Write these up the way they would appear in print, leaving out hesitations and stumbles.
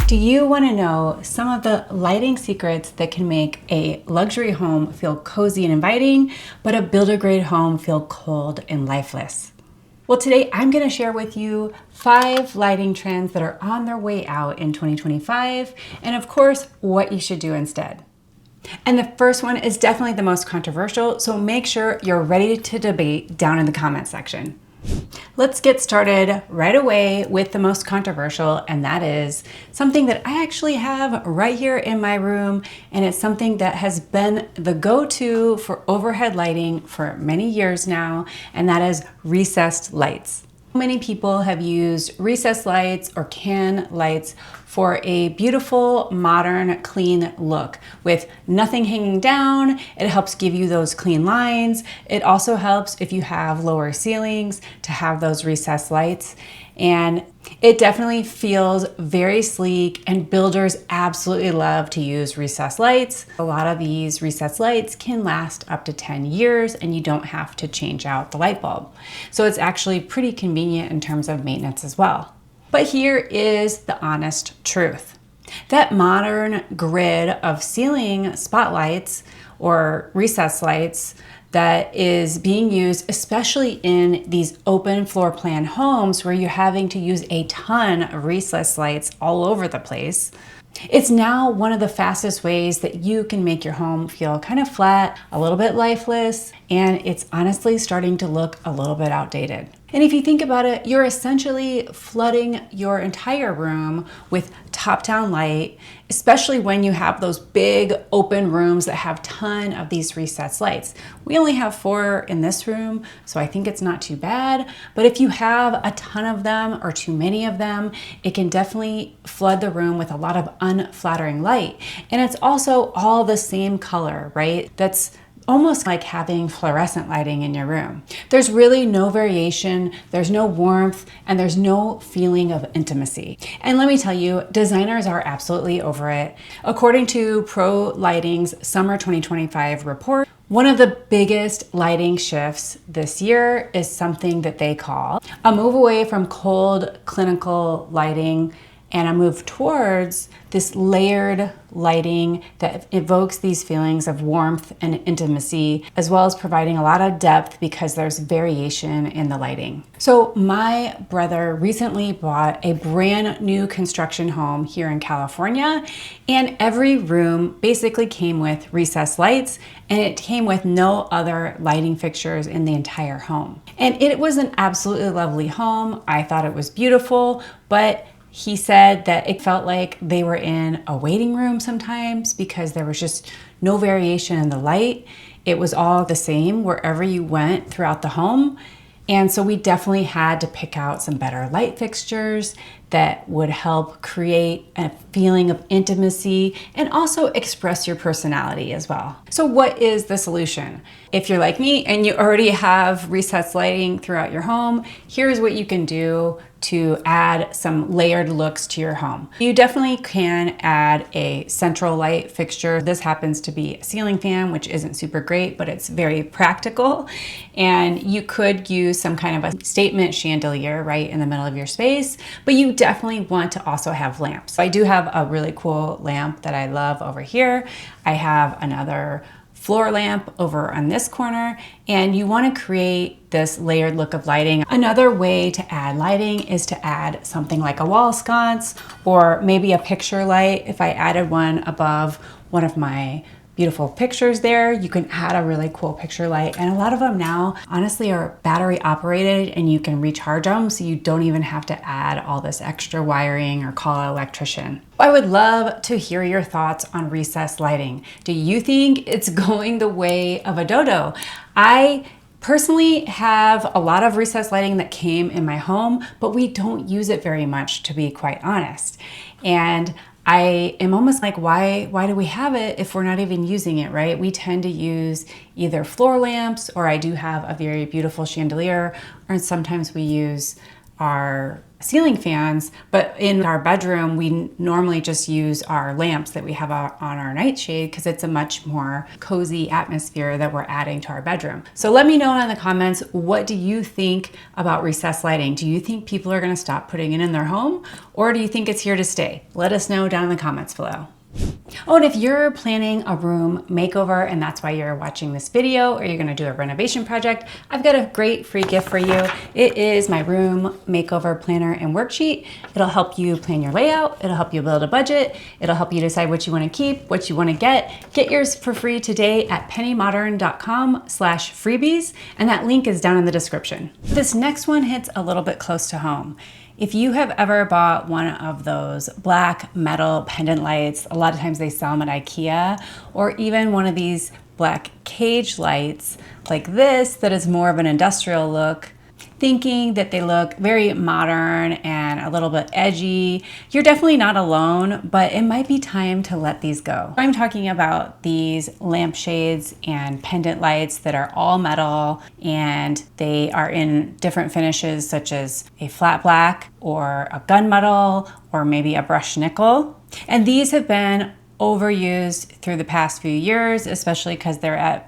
Do you want to know some of the lighting secrets that can make a luxury home feel cozy and inviting, but a builder-grade home feel cold and lifeless? Well, today I'm going to share with you 5 lighting trends that are on their way out in 2025, and of course, what you should do instead. And the first one is definitely the most controversial, so make sure you're ready to debate down in the comment section. Let's get started right away with the most controversial, and that is something that I actually have right here in my room, and it's something that has been the go-to for overhead lighting for many years now, and that is recessed lights. Many people have used recessed lights or can lights for a beautiful, modern, clean look with nothing hanging down. It helps give you those clean lines. It also helps if you have lower ceilings to have those recessed lights. And it definitely feels very sleek, and builders absolutely love to use recessed lights. A lot of these recessed lights can last up to 10 years and you don't have to change out the light bulb. So it's actually pretty convenient in terms of maintenance as well. But here is the honest truth. That modern grid of ceiling spotlights or recessed lights that is being used, especially in these open floor plan homes where you're having to use a ton of recessed lights all over the place. It's now one of the fastest ways that you can make your home feel kind of flat, a little bit lifeless, and it's honestly starting to look a little bit outdated. And if you think about it, you're essentially flooding your entire room with top-down light, especially when you have those big open rooms that have a ton of these recessed lights. We only have 4 in this room, so I think it's not too bad. But if you have a ton of them or too many of them, it can definitely flood the room with a lot of unflattering light. And it's also all the same color, right? That's almost like having fluorescent lighting in your room. There's really no variation, there's no warmth, and there's no feeling of intimacy. And let me tell you, designers are absolutely over it. According to Pro Lighting's Summer 2025 report, one of the biggest lighting shifts this year is something that they call a move away from cold, clinical lighting and a move towards this layered lighting that evokes these feelings of warmth and intimacy, as well as providing a lot of depth because there's variation in the lighting. So my brother recently bought a brand new construction home here in California, and every room basically came with recessed lights, and it came with no other lighting fixtures in the entire home. And it was an absolutely lovely home. I thought it was beautiful, but he said that it felt like they were in a waiting room sometimes because there was just no variation in the light. It was all the same wherever you went throughout the home. And so we definitely had to pick out some better light fixtures that would help create a feeling of intimacy and also express your personality as well. So what is the solution? If you're like me and you already have recessed lighting throughout your home, here's what you can do to add some layered looks to your home. You definitely can add a central light fixture. This happens to be a ceiling fan, which isn't super great, but it's very practical. And you could use some kind of a statement chandelier right in the middle of your space, but you definitely want to also have lamps. I do have a really cool lamp that I love over here. I have another floor lamp over on this corner, and you want to create this layered look of lighting. Another way to add lighting is to add something like a wall sconce or maybe a picture light. If I added one above one of my beautiful pictures there, you can add a really cool picture light. And a lot of them now honestly are battery operated and you can recharge them, so you don't even have to add all this extra wiring or call an electrician. I would love to hear your thoughts on recessed lighting. Do you think it's going the way of a dodo? I personally have a lot of recessed lighting that came in my home, but we don't use it very much, to be quite honest. And I am almost like, why do we have it if we're not even using it, right? We tend to use either floor lamps, or I do have a very beautiful chandelier, or sometimes we use our ceiling fans, but in our bedroom, we normally just use our lamps that we have on our nightshade because it's a much more cozy atmosphere that we're adding to our bedroom. So let me know in the comments, what do you think about recessed lighting? Do you think people are going to stop putting it in their home, or do you think it's here to stay? Let us know down in the comments below. Oh, and if you're planning a room makeover and that's why you're watching this video, or you're going to do a renovation project, I've got a great free gift for you. It is my room makeover planner and worksheet. It'll help you plan your layout. It'll help you build a budget. It'll help you decide what you want to keep, what you want to get. Get yours for free today at pennymodern.com/freebies, and that link is down in the description. This next one hits a little bit close to home. If you have ever bought one of those black metal pendant lights, a lot of times they sell them at IKEA, or even one of these black cage lights like this that is more of an industrial look, thinking that they look very modern and a little bit edgy, you're definitely not alone, but it might be time to let these go. I'm talking about these lampshades and pendant lights that are all metal, and they are in different finishes such as a flat black or a gunmetal or maybe a brushed nickel. And these have been overused through the past few years, especially because they're at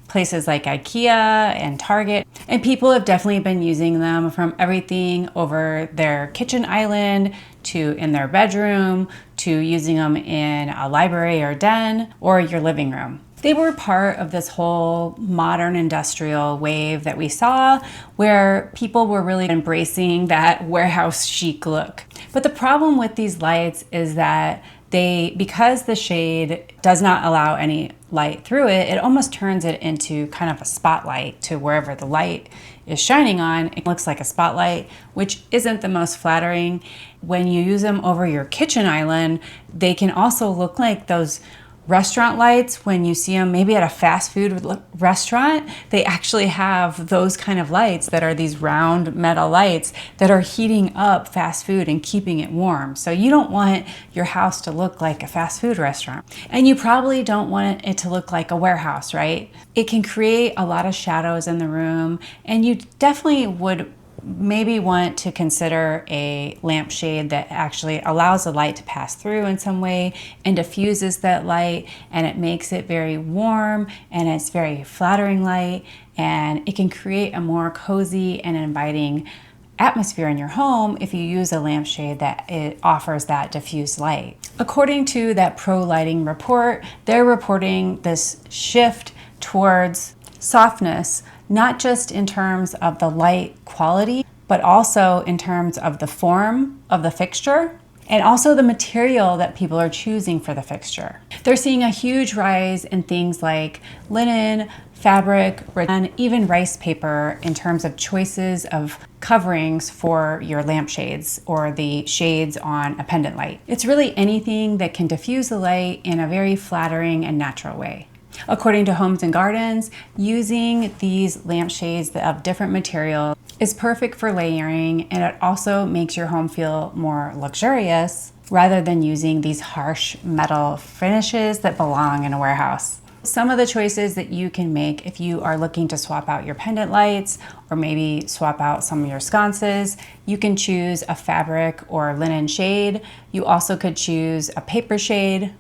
places like IKEA and Target. And people have definitely been using them from everything over their kitchen island to in their bedroom to using them in a library or den or your living room. They were part of this whole modern industrial wave that we saw, where people were really embracing that warehouse chic look. But the problem with these lights is that because the shade does not allow any light through it, it almost turns it into kind of a spotlight to wherever the light is shining on. It looks like a spotlight, which isn't the most flattering. When you use them over your kitchen island, they can also look like those restaurant lights when you see them maybe at a fast food restaurant. They actually have those kind of lights that are these round metal lights that are heating up fast food and keeping it warm. So you don't want your house to look like a fast food restaurant. And you probably don't want it to look like a warehouse, right? It can create a lot of shadows in the room, and you definitely would maybe want to consider a lampshade that actually allows the light to pass through in some way and diffuses that light, and it makes it very warm and it's very flattering light, and it can create a more cozy and inviting atmosphere in your home if you use a lampshade that it offers that diffused light. According to that Pro Lighting report, they're reporting this shift towards softness, not just in terms of the light quality, but also in terms of the form of the fixture and also the material that people are choosing for the fixture. They're seeing a huge rise in things like linen, fabric, and even rice paper in terms of choices of coverings for your lampshades or the shades on a pendant light. It's really anything that can diffuse the light in a very flattering and natural way. According to Homes and Gardens, using these lampshades of different material is perfect for layering, and it also makes your home feel more luxurious rather than using these harsh metal finishes that belong in a warehouse. Some of the choices that you can make if you are looking to swap out your pendant lights or maybe swap out some of your sconces, you can choose a fabric or linen shade. You also could choose a paper shade.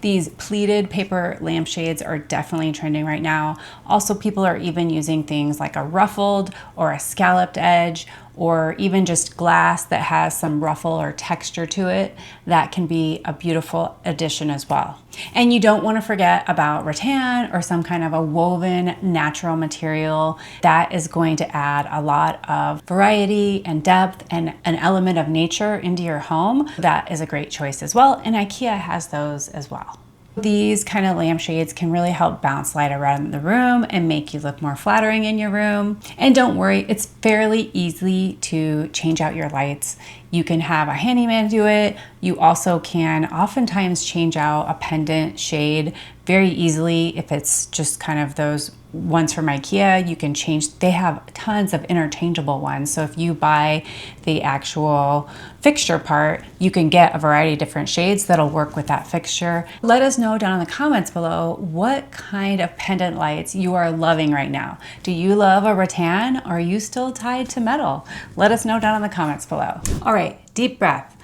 These pleated paper lampshades are definitely trending right now. Also, people are even using things like a ruffled or a scalloped edge, or even just glass that has some ruffle or texture to it. That can be a beautiful addition as well. And you don't want to forget about rattan or some kind of a woven natural material. That is going to add a lot of variety and depth and an element of nature into your home. That is a great choice as well, and IKEA has those as well. These kind of lampshades can really help bounce light around the room and make you look more flattering in your room. And don't worry, it's fairly easy to change out your lights. You can have a handyman do it. You also can oftentimes change out a pendant shade very easily. If it's just kind of those ones from IKEA, you can change. They have tons of interchangeable ones. So if you buy the actual fixture part, you can get a variety of different shades that'll work with that fixture. Let us know down in the comments below what kind of pendant lights you are loving right now. Do you love a rattan, or are you still tied to metal? Let us know down in the comments below. All right, deep breath.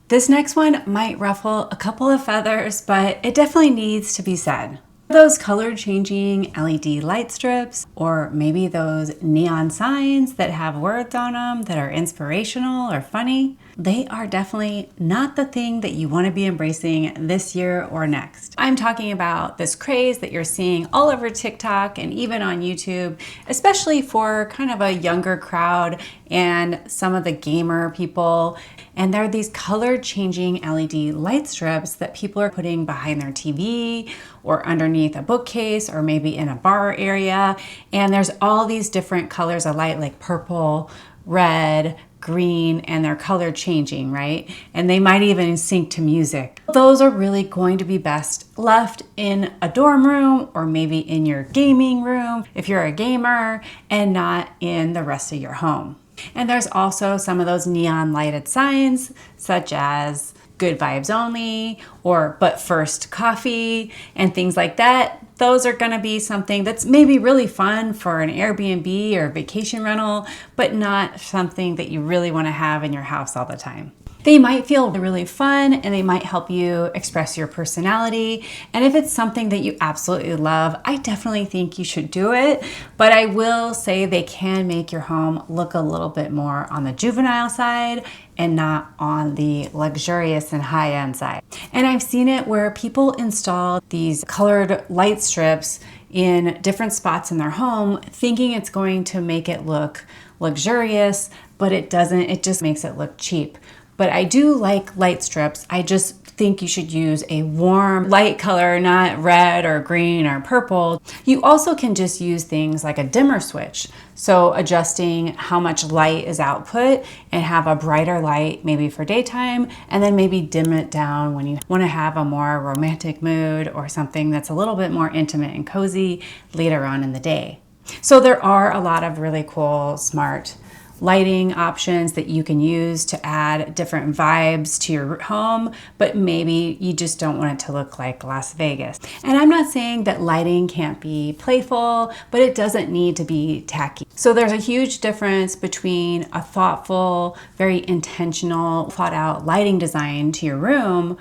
This next one might ruffle a couple of feathers, but it definitely needs to be said. Those color changing LED light strips, or maybe those neon signs that have words on them that are inspirational or funny, they are definitely not the thing that you want to be embracing this year or next. I'm talking about this craze that you're seeing all over TikTok and even on YouTube, especially for kind of a younger crowd and some of the gamer people. And there are these color changing LED light strips that people are putting behind their TV or underneath a bookcase or maybe in a bar area. And there's all these different colors of light, like purple, red, green, and they're color changing, right? And they might even sync to music. Those are really going to be best left in a dorm room or maybe in your gaming room if you're a gamer, and not in the rest of your home. And there's also some of those neon lighted signs, such as good vibes only, or but first coffee, and things like that. Those are gonna be something that's maybe really fun for an Airbnb or vacation rental, but not something that you really wanna have in your house all the time. They might feel really fun and they might help you express your personality. And if it's something that you absolutely love, I definitely think you should do it. But I will say they can make your home look a little bit more on the juvenile side and not on the luxurious and high-end side. And I've seen it where people install these colored light strips in different spots in their home, thinking it's going to make it look luxurious, but it doesn't. It just makes it look cheap. But I do like light strips. I just think you should use a warm light color, not red or green or purple. You also can just use things like a dimmer switch. So adjusting how much light is output and have a brighter light maybe for daytime, and then maybe dim it down when you want to have a more romantic mood or something that's a little bit more intimate and cozy later on in the day. So there are a lot of really cool, smart lighting options that you can use to add different vibes to your home, but maybe you just don't want it to look like Las Vegas. And I'm not saying that lighting can't be playful, but it doesn't need to be tacky. So there's a huge difference between a thoughtful, very intentional, thought out lighting design to your room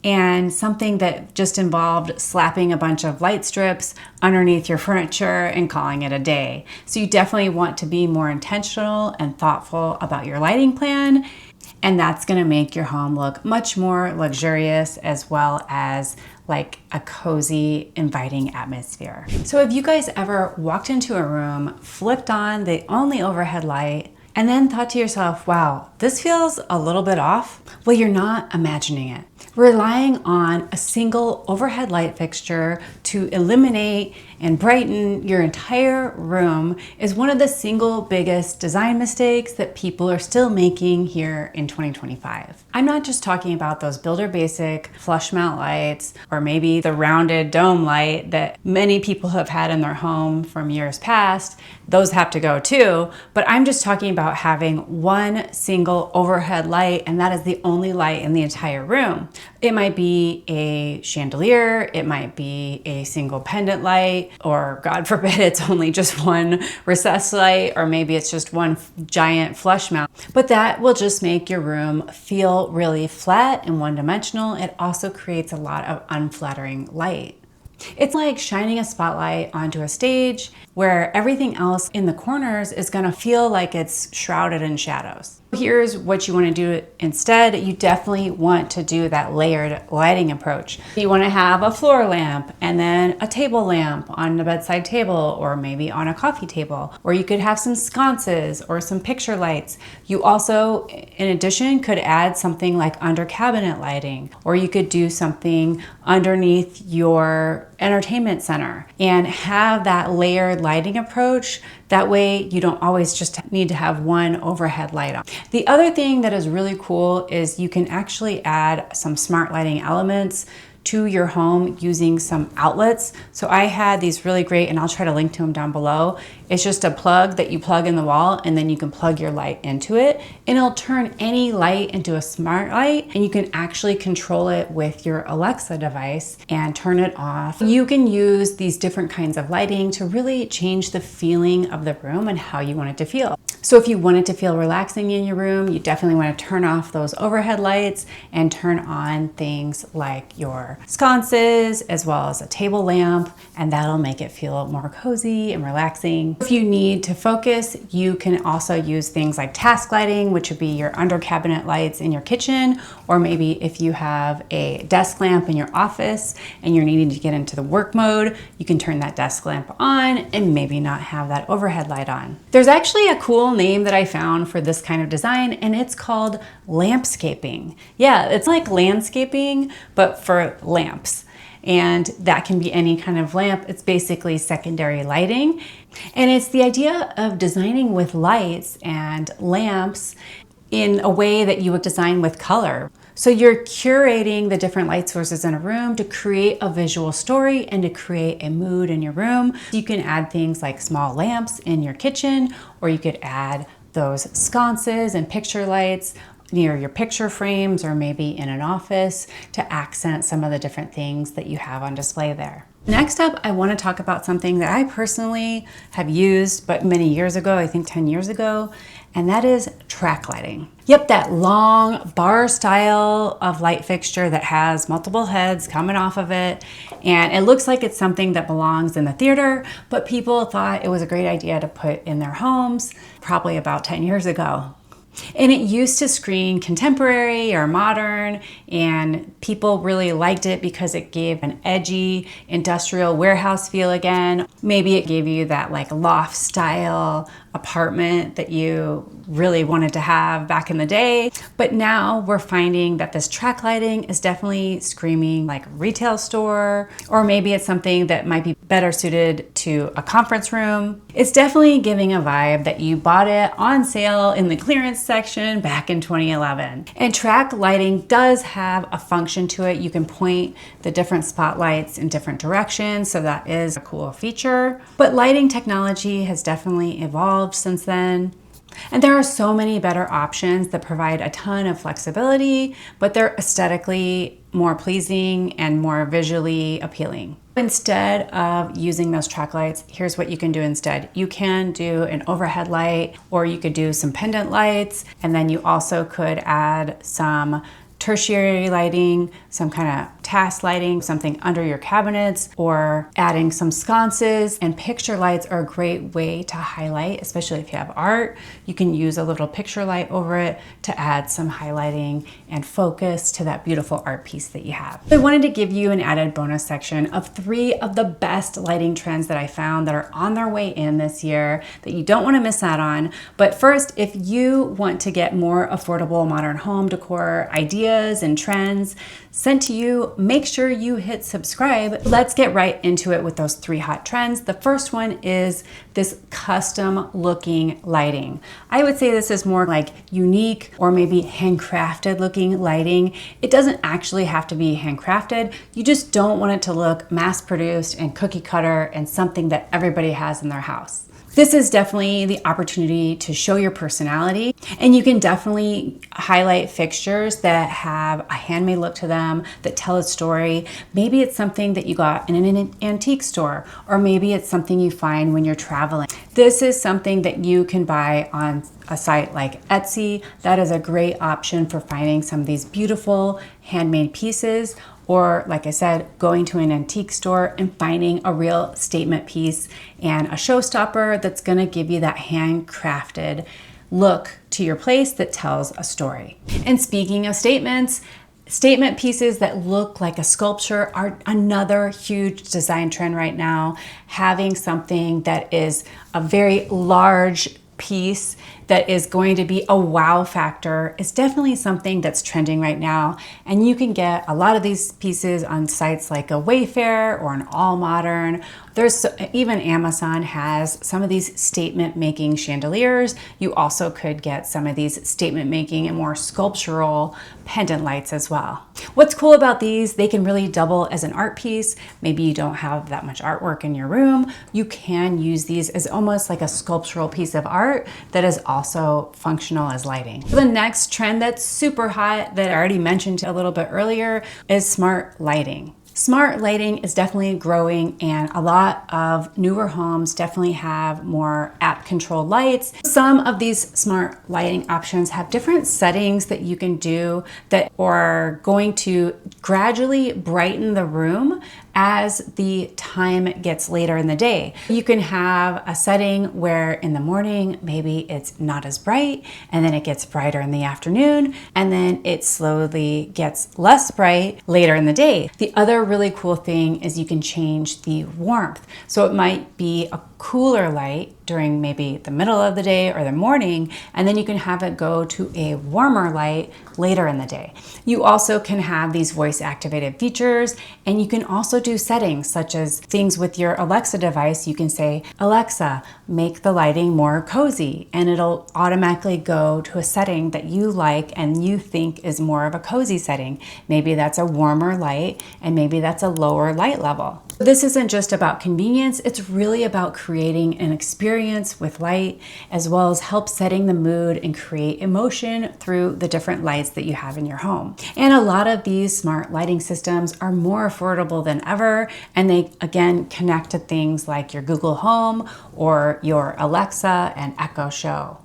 and something that just involved slapping a bunch of light strips underneath your furniture and calling it a day. So you definitely want to be more intentional and thoughtful about your lighting plan, and that's gonna make your home look much more luxurious as well as like a cozy, inviting atmosphere. So have you guys ever walked into a room, flipped on the only overhead light, and then thought to yourself, wow, this feels a little bit off? Well, you're not imagining it. Relying on a single overhead light fixture to illuminate and brighten your entire room is one of the single biggest design mistakes that people are still making here in 2025. I'm not just talking about those builder basic flush mount lights or maybe the rounded dome light that many people have had in their home from years past. Those have to go too, but I'm just talking about having one single overhead light, and that is the only light in the entire room. It might be a chandelier, it might be a single pendant light, or God forbid it's only just one recessed light, or maybe it's just one giant flush mount. But that will just make your room feel really flat and one-dimensional. It also creates a lot of unflattering light. It's like shining a spotlight onto a stage where everything else in the corners is gonna feel like it's shrouded in shadows. Here's what you want to do instead. You definitely want to do that layered lighting approach. You want to have a floor lamp and then a table lamp on the bedside table, or maybe on a coffee table, or you could have some sconces or some picture lights. You also, in addition, could add something like under cabinet lighting, or you could do something underneath your entertainment center and have that layered lighting approach. That way you don't always just need to have one overhead light on. The other thing that is really cool is you can actually add some smart lighting elements to your home using some outlets. So I had these really great, and I'll try to link to them down below. It's just a plug that you plug in the wall, and then you can plug your light into it, and it'll turn any light into a smart light, and you can actually control it with your Alexa device and turn it off. You can use these different kinds of lighting to really change the feeling of the room and how you want it to feel. So if you want it to feel relaxing in your room, you definitely want to turn off those overhead lights and turn on things like your sconces as well as a table lamp, and that'll make it feel more cozy and relaxing. If you need to focus, you can also use things like task lighting, which would be your under cabinet lights in your kitchen, or maybe if you have a desk lamp in your office and you're needing to get into the work mode, you can turn that desk lamp on and maybe not have that overhead light on. There's actually a cool name that I found for this kind of design, and it's called lampscaping. Yeah, it's like landscaping, but for lamps. And that can be any kind of lamp. It's basically secondary lighting. And it's the idea of designing with lights and lamps in a way that you would design with color. So you're curating the different light sources in a room to create a visual story and to create a mood in your room. You can add things like small lamps in your kitchen, or you could add those sconces and picture lights near your picture frames, or maybe in an office to accent some of the different things that you have on display there. Next up, I want to talk about something that I personally have used, but many years ago, I think 10 years ago, and that is track lighting. Yep, that long bar style of light fixture that has multiple heads coming off of it. And it looks like it's something that belongs in the theater, but people thought it was a great idea to put in their homes probably about 10 years ago. And it used to screen contemporary or modern, and people really liked it because it gave an edgy industrial warehouse feel again. Maybe it gave you that like loft style apartment that you really wanted to have back in the day. But now we're finding that this track lighting is definitely screaming like retail store, or maybe it's something that might be better suited to a conference room. It's definitely giving a vibe that you bought it on sale in the clearance section back in 2011. And track lighting does have a function to it. You can point the different spotlights in different directions, so that is a cool feature. But lighting technology has definitely evolved since then. And there are so many better options that provide a ton of flexibility, but they're aesthetically more pleasing and more visually appealing. Instead of using those track lights, here's what you can do instead. You can do an overhead light, or you could do some pendant lights, and then you also could add some tertiary lighting, some kind of task lighting, something under your cabinets, or adding some sconces. And picture lights are a great way to highlight, especially if you have art. You can use a little picture light over it to add some highlighting and focus to that beautiful art piece that you have. I wanted to give you an added bonus section of 3 of the best lighting trends that I found that are on their way in this year that you don't want to miss out on. But first, if you want to get more affordable modern home decor ideas and trends sent to you, make sure you hit subscribe. Let's get right into it with those 3 hot trends. The first one is this custom looking lighting. I would say this is more like unique or maybe handcrafted looking lighting. It doesn't actually have to be handcrafted. You just don't want it to look mass produced and cookie cutter and something that everybody has in their house. This is definitely the opportunity to show your personality, and you can definitely highlight fixtures that have a handmade look to them, that tell a story. Maybe it's something that you got in an antique store, or maybe it's something you find when you're traveling. This is something that you can buy on a site like Etsy. That is a great option for finding some of these beautiful handmade pieces. Or like I said, going to an antique store and finding a real statement piece and a showstopper that's gonna give you that handcrafted look to your place that tells a story. And speaking of statements, statement pieces that look like a sculpture are another huge design trend right now. Having something that is a very large piece that is going to be a wow factor is definitely something that's trending right now. And you can get a lot of these pieces on sites like a Wayfair or an All Modern. Even Amazon has some of these statement making chandeliers. You also could get some of these statement making and more sculptural pendant lights as well. What's cool about these, they can really double as an art piece. Maybe you don't have that much artwork in your room. You can use these as almost like a sculptural piece of art that is also functional as lighting. The next trend that's super hot that I already mentioned a little bit earlier is smart lighting. Smart lighting is definitely growing, and a lot of newer homes definitely have more app-controlled lights. Some of these smart lighting options have different settings that you can do that are going to gradually brighten the room as the time gets later in the day. You can have a setting where in the morning, maybe it's not as bright, and then it gets brighter in the afternoon, and then it slowly gets less bright later in the day. The other really cool thing is you can change the warmth. So it might be a cooler light during maybe the middle of the day or the morning, and then you can have it go to a warmer light later in the day. You also can have these voice activated features, and you can also do settings such as things with your Alexa device. You can say, Alexa, make the lighting more cozy, and it'll automatically go to a setting that you like and you think is more of a cozy setting. Maybe that's a warmer light, and maybe that's a lower light level. This isn't just about convenience, it's really about creating an experience with light, as well as help setting the mood and create emotion through the different lights that you have in your home. And a lot of these smart lighting systems are more affordable than ever, and they again connect to things like your Google Home or your Alexa and Echo Show.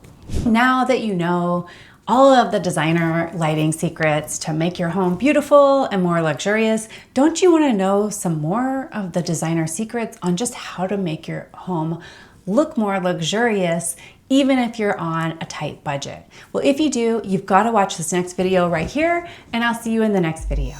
Now that you know all of the designer lighting secrets to make your home beautiful and more luxurious, don't you want to know some more of the designer secrets on just how to make your home look more luxurious, even if you're on a tight budget? Well, if you do, you've got to watch this next video right here, and I'll see you in the next video.